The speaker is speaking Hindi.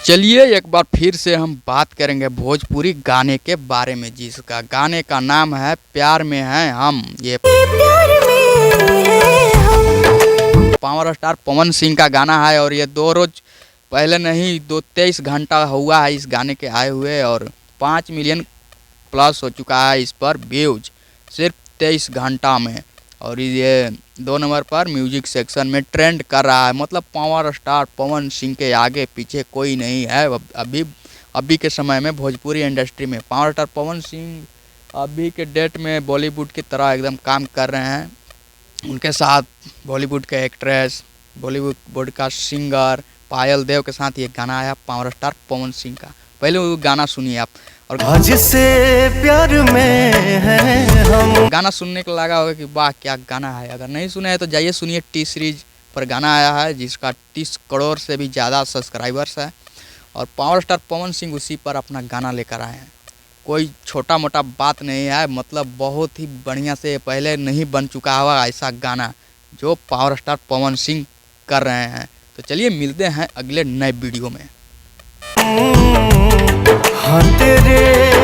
चलिए एक बार फिर से हम बात करेंगे भोजपुरी गाने के बारे में, जिसका गाने का नाम है प्यार में है हम। ये पावर स्टार पवन सिंह का गाना है और ये 2 रोज पहले नहीं 23 घंटा हुआ है इस गाने के आए हुए और 5 मिलियन प्लस हो चुका है इस पर व्यूज सिर्फ 23 घंटा में। और ये 2 नंबर पर म्यूजिक सेक्शन में ट्रेंड कर रहा है। मतलब पावर स्टार पवन सिंह के आगे पीछे कोई नहीं है अभी के समय में भोजपुरी इंडस्ट्री में। पावर स्टार पवन सिंह अभी के डेट में बॉलीवुड की तरह एकदम काम कर रहे हैं। उनके साथ बॉलीवुड के एक्ट्रेस, बॉलीवुड का सिंगर पायल देव के साथ ये गाना आया पावर स्टार पवन सिंह का। पहले वो गाना सुनिए आप। और जिससे प्यार में है हम, गाना सुनने को लगा होगा कि वाह क्या गाना है। अगर नहीं सुने हैं तो जाइए सुनिए। टी सीरीज पर गाना आया है जिसका 30 करोड़ से भी ज़्यादा सब्सक्राइबर्स है और पावर स्टार पवन सिंह उसी पर अपना गाना लेकर आए हैं। कोई छोटा मोटा बात नहीं है, मतलब बहुत ही बढ़िया से पहले नहीं बन चुका हुआ ऐसा गाना जो पावर स्टार पवन सिंह कर रहे हैं। तो चलिए मिलते हैं अगले नए वीडियो में। हाँ तेरे